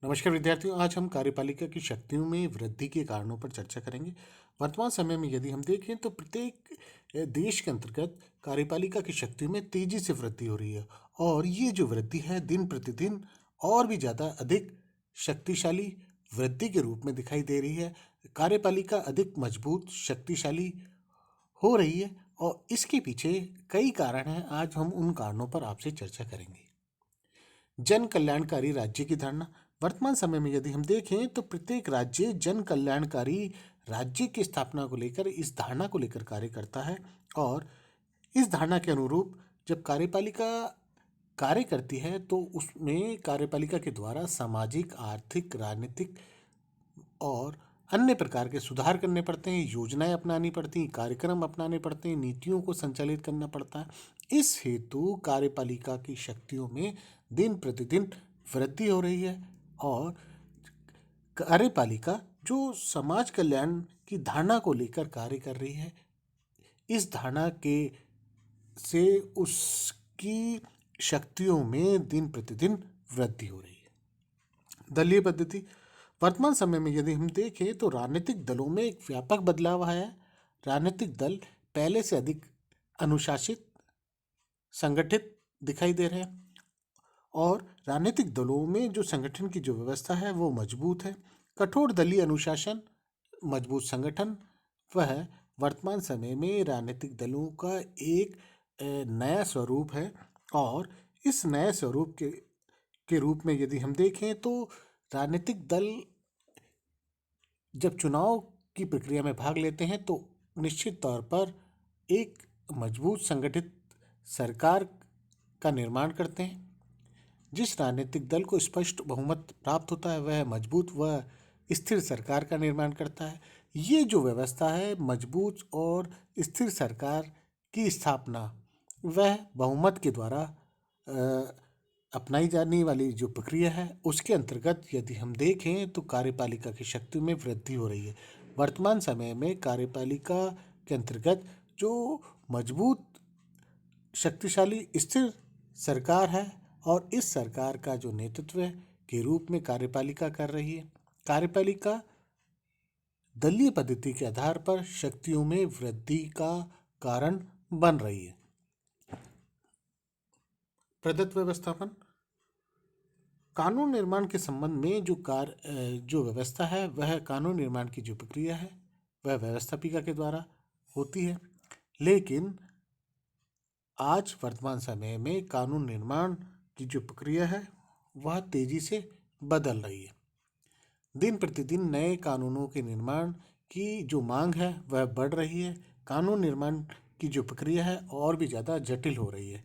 नमस्कार विद्यार्थियों, आज हम कार्यपालिका की शक्तियों में वृद्धि के कारणों पर चर्चा करेंगे। वर्तमान समय में यदि हम देखें तो प्रत्येक देश के अंतर्गत कार्यपालिका की शक्तियों में तेजी से वृद्धि हो रही है और ये जो वृद्धि है दिन प्रतिदिन और भी ज़्यादा अधिक शक्तिशाली वृद्धि के रूप में दिखाई दे रही है। कार्यपालिका अधिक मजबूत शक्तिशाली हो रही है और इसके पीछे कई कारण हैं। आज हम उन कारणों पर आपसे चर्चा करेंगे। जन कल्याणकारी राज्य की धारणा। वर्तमान समय में यदि हम देखें तो प्रत्येक राज्य जन कल्याणकारी राज्य की स्थापना को लेकर इस धारणा को लेकर कार्य करता है और इस धारणा के अनुरूप जब कार्यपालिका कार्य करती है तो उसमें कार्यपालिका के द्वारा सामाजिक, आर्थिक, राजनीतिक और अन्य प्रकार के सुधार करने पड़ते हैं, योजनाएं अपनानी पड़ती हैं, कार्यक्रम अपनाने पड़ते हैं, नीतियों को संचालित करना पड़ता है। इस हेतु कार्यपालिका की शक्तियों में दिन प्रतिदिन वृद्धि हो रही है और कार्यपालिका जो समाज कल्याण की धारणा को लेकर कार्य कर रही है, इस धारणा के से उसकी शक्तियों में दिन प्रतिदिन वृद्धि हो रही है। दलीय पद्धति। वर्तमान समय में यदि हम देखें तो राजनीतिक दलों में एक व्यापक बदलाव आया है। राजनीतिक दल पहले से अधिक अनुशासित, संगठित दिखाई दे रहे हैं और राजनीतिक दलों में जो संगठन की जो व्यवस्था है वो मजबूत है। कठोर दलीय अनुशासन, मजबूत संगठन वह वर्तमान समय में राजनीतिक दलों का एक नया स्वरूप है और इस नए स्वरूप के रूप में यदि हम देखें तो राजनीतिक दल जब चुनाव की प्रक्रिया में भाग लेते हैं तो निश्चित तौर पर एक मजबूत संगठित सरकार का निर्माण करते हैं। जिस राजनीतिक दल को स्पष्ट बहुमत प्राप्त होता है वह मजबूत व स्थिर सरकार का निर्माण करता है। ये जो व्यवस्था है, मजबूत और स्थिर सरकार की स्थापना वह बहुमत के द्वारा अपनाई जाने वाली जो प्रक्रिया है उसके अंतर्गत यदि हम देखें तो कार्यपालिका की शक्ति में वृद्धि हो रही है। वर्तमान समय में कार्यपालिका के अंतर्गत जो मजबूत, शक्तिशाली, स्थिर सरकार है और इस सरकार का जो नेतृत्व के रूप में कार्यपालिका कर रही है। कार्यपालिका दलीय पद्धति के आधार पर शक्तियों में वृद्धि का कारण बन रही है। प्रदत्त व्यवस्थापन। कानून निर्माण के संबंध में जो व्यवस्था है वह कानून निर्माण की जो प्रक्रिया है वह व्यवस्थापिका के द्वारा होती है, लेकिन आज वर्तमान समय में कानून निर्माण की जो प्रक्रिया है वह तेजी से बदल रही है। दिन प्रतिदिन नए कानूनों के निर्माण की जो मांग है वह बढ़ रही है। कानून निर्माण की जो प्रक्रिया है और भी ज़्यादा जटिल हो रही है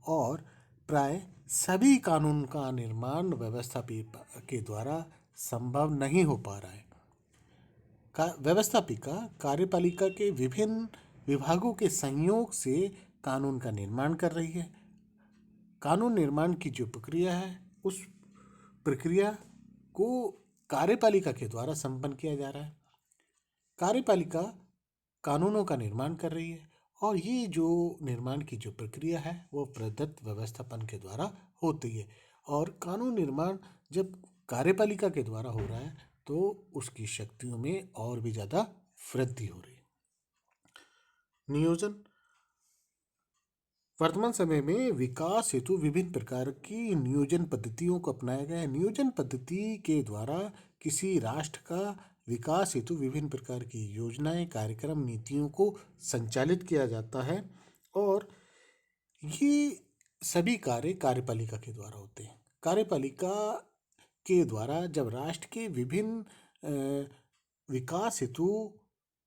और प्राय सभी कानून का निर्माण व्यवस्थापिका के द्वारा संभव नहीं हो पा रहा है। व्यवस्थापिका कार्यपालिका के विभिन्न विभागों के संयोग से कानून का निर्माण कर रही है। कानून निर्माण की जो प्रक्रिया है उस प्रक्रिया को कार्यपालिका के द्वारा संपन्न किया जा रहा है। कार्यपालिका कानूनों का निर्माण कर रही है और ये जो निर्माण की जो प्रक्रिया है वो प्रदत्त व्यवस्थापन के द्वारा होती है और कानून निर्माण जब कार्यपालिका के द्वारा हो रहा है तो उसकी शक्तियों में और भी ज़्यादा वृद्धि हो रही है। नियोजन। वर्तमान समय में विकास हेतु विभिन्न प्रकार की नियोजन पद्धतियों को अपनाया गया है। नियोजन पद्धति के द्वारा किसी राष्ट्र का विकास हेतु विभिन्न प्रकार की योजनाएं, कार्यक्रम, नीतियों को संचालित किया जाता है और ये सभी कार्य कार्यपालिका के द्वारा होते हैं। कार्यपालिका के द्वारा जब राष्ट्र के विभिन्न विकास हेतु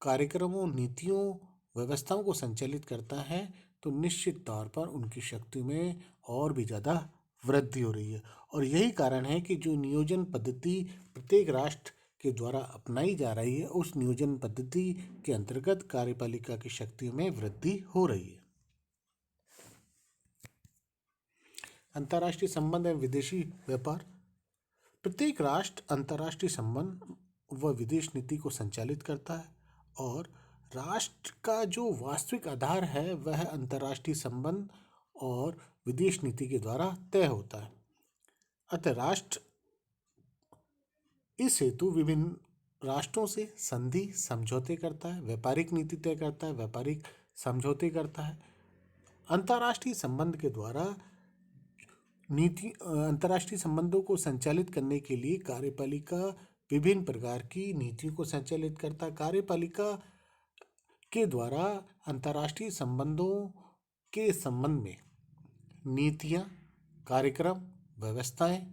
कार्यक्रमों, नीतियों, व्यवस्थाओं को संचालित करता है तो निश्चित तौर पर उनकी शक्ति में और भी ज़्यादा वृद्धि हो रही है और यही कारण है कि जो नियोजन पद्धति प्रत्येक राष्ट्र के द्वारा अपनाई जा रही है उस नियोजन पद्धति के अंतर्गत कार्यपालिका की शक्तियों में वृद्धि हो रही है। अंतर्राष्ट्रीय संबंध एवं विदेशी व्यापार। प्रत्येक राष्ट्र अंतर्राष्ट्रीय संबंध व विदेश नीति को संचालित करता है और राष्ट्र का जो वास्तविक आधार है वह अंतर्राष्ट्रीय संबंध और विदेश नीति के द्वारा तय होता है। अतः राष्ट्र इस हेतु विभिन्न राष्ट्रों से संधि समझौते करता है, व्यापारिक नीति तय करता है, व्यापारिक समझौते करता है। अंतर्राष्ट्रीय संबंध के द्वारा अंतर्राष्ट्रीय संबंधों को संचालित करने के लिए कार्यपालिका विभिन्न प्रकार की नीतियों को संचालित करता है। कार्यपालिका के द्वारा अंतर्राष्ट्रीय संबंधों के संबंध में नीतियाँ, कार्यक्रम, व्यवस्थाएं,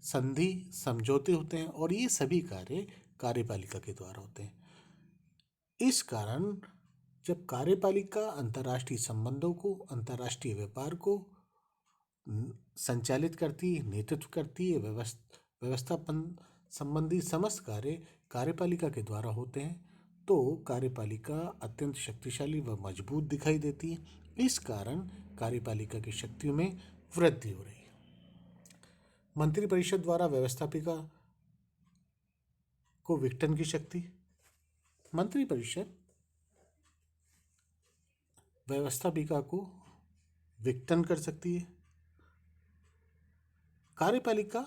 संधि, समझौते होते हैं और ये सभी कार्य कार्यपालिका के द्वारा होते हैं। इस कारण जब कार्यपालिका अंतर्राष्ट्रीय संबंधों को, अंतर्राष्ट्रीय व्यापार को संचालित करती है, नेतृत्व करती है, व्यवस्थापन संबंधी समस्त कार्य कार्यपालिका के द्वारा होते हैं, तो कार्यपालिका अत्यंत शक्तिशाली व मजबूत दिखाई देती है। इस कारण कार्यपालिका की शक्तियों में वृद्धि हो रही है। मंत्रिपरिषद द्वारा व्यवस्थापिका को विघटन की शक्ति। मंत्रिपरिषद व्यवस्थापिका को विघटन कर सकती है। कार्यपालिका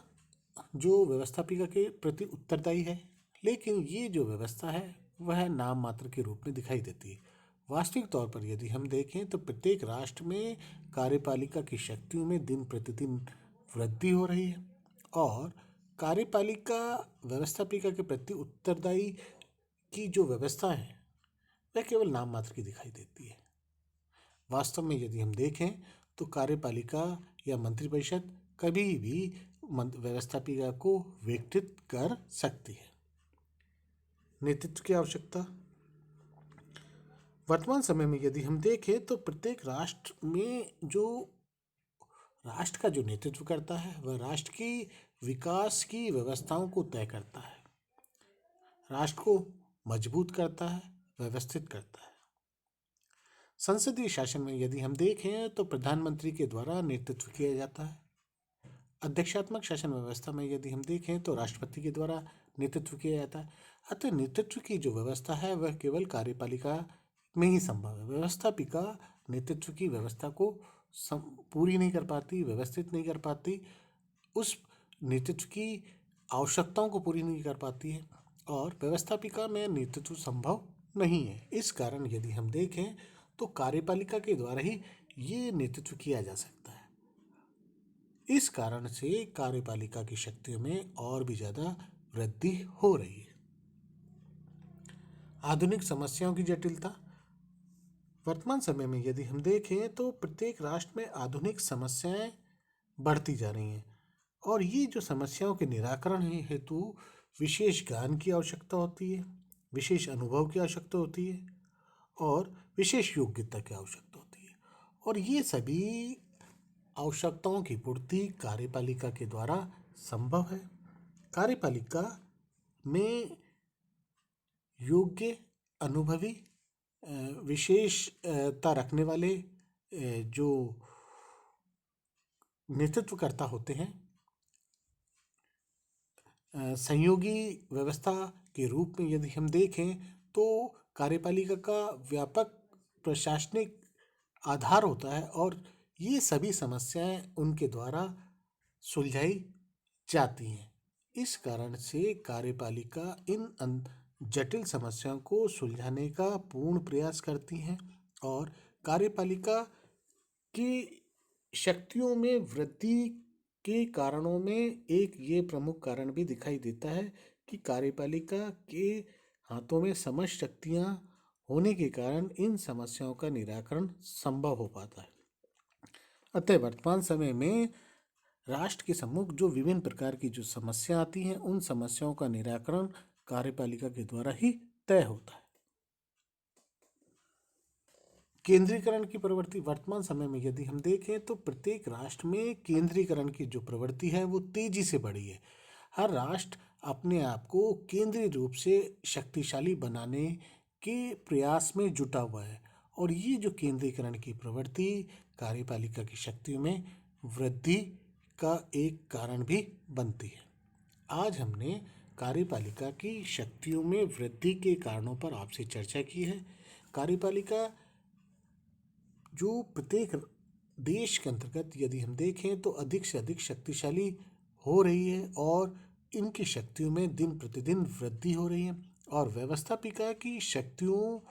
जो व्यवस्थापिका के प्रति उत्तरदायी है, लेकिन ये जो व्यवस्था है वह नाम मात्र के रूप में दिखाई देती है। वास्तविक तौर पर यदि हम देखें तो प्रत्येक राष्ट्र में कार्यपालिका की शक्तियों में दिन प्रतिदिन वृद्धि हो रही है और कार्यपालिका व्यवस्थापिका के प्रति उत्तरदायी की जो व्यवस्था है वह केवल नाम मात्र की दिखाई देती है। वास्तव में यदि हम देखें तो कार्यपालिका या मंत्रिपरिषद कभी भी व्यवस्थापिका को विघटित कर सकती है। नेतृत्व की आवश्यकता। वर्तमान समय में यदि हम देखें तो प्रत्येक राष्ट्र में जो राष्ट्र का जो नेतृत्व करता है वह राष्ट्र की विकास की व्यवस्थाओं को तय करता है, राष्ट्र को मजबूत करता है, व्यवस्थित करता है। संसदीय शासन में यदि हम देखें तो प्रधानमंत्री के द्वारा नेतृत्व किया जाता है। अध्यक्षात्मक शासन व्यवस्था में यदि हम देखें तो राष्ट्रपति के द्वारा नेतृत्व किया जाता है। अतः नेतृत्व की जो व्यवस्था है वह केवल कार्यपालिका में ही संभव है। व्यवस्थापिका नेतृत्व की व्यवस्था को पूरी नहीं कर पाती, व्यवस्थित नहीं कर पाती, उस नेतृत्व की आवश्यकताओं को पूरी नहीं कर पाती है और व्यवस्थापिका में नेतृत्व संभव नहीं है। इस कारण यदि हम देखें तो कार्यपालिका के द्वारा ही ये नेतृत्व किया जा सकता है। इस कारण से कार्यपालिका की शक्तियों में और भी ज़्यादा वृद्धि हो रही है। आधुनिक समस्याओं की जटिलता। वर्तमान समय में यदि हम देखें तो प्रत्येक राष्ट्र में आधुनिक समस्याएं बढ़ती जा रही हैं और ये जो समस्याओं के निराकरण हेतु विशेष ज्ञान की आवश्यकता होती है, विशेष अनुभव की आवश्यकता होती है और विशेष योग्यता की आवश्यकता होती है और ये सभी आवश्यकताओं की पूर्ति कार्यपालिका के द्वारा संभव है। कार्यपालिका में योग्य, अनुभवी, विशेषता रखने वाले जो नेतृत्वकर्ता होते हैं संयोगी व्यवस्था के रूप में यदि हम देखें तो कार्यपालिका का व्यापक प्रशासनिक आधार होता है और ये सभी समस्याएं उनके द्वारा सुलझाई जाती हैं। इस कारण से कार्यपालिका इन जटिल समस्याओं को सुलझाने का पूर्ण प्रयास करती हैं और कार्यपालिका की शक्तियों में वृद्धि के कारणों में एक ये प्रमुख कारण भी दिखाई देता है कि कार्यपालिका के हाथों में समस्त शक्तियां होने के कारण इन समस्याओं का निराकरण संभव हो पाता है। अतः वर्तमान समय में राष्ट्र के सम्मुख जो विभिन्न प्रकार की जो समस्या आती हैं उन समस्याओं का निराकरण कार्यपालिका के द्वारा ही तय होता है। केंद्रीकरण की प्रवृत्ति। वर्तमान समय में यदि हम देखें तो प्रत्येक राष्ट्र में केंद्रीकरण की जो प्रवृत्ति है वो तेजी से बढ़ी है। हर राष्ट्र अपने आप को केंद्रीय रूप से शक्तिशाली बनाने के प्रयास में जुटा हुआ है और ये जो केंद्रीकरण की प्रवृत्ति कार्यपालिका की शक्तियों में वृद्धि का एक कारण भी बनती है। आज हमने कार्यपालिका की शक्तियों में वृद्धि के कारणों पर आपसे चर्चा की है। कार्यपालिका जो प्रत्येक देश के अंतर्गत यदि हम देखें तो अधिक से अधिक शक्तिशाली हो रही है और इनकी शक्तियों में दिन प्रतिदिन वृद्धि हो रही है और व्यवस्थापिका की शक्तियों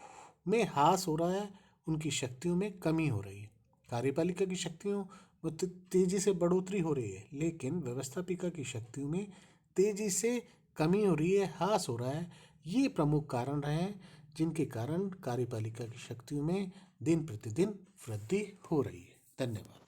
में ह्रास हो रहा है, उनकी शक्तियों में कमी हो रही है। कार्यपालिका की शक्तियों में तेजी से बढ़ोतरी हो रही है, लेकिन व्यवस्थापिका की शक्तियों में तेजी से कमी हो रही है, ह्रास हो रहा है। ये प्रमुख कारण रहे हैं जिनके कारण कार्यपालिका की शक्तियों में दिन प्रतिदिन वृद्धि हो रही है। धन्यवाद।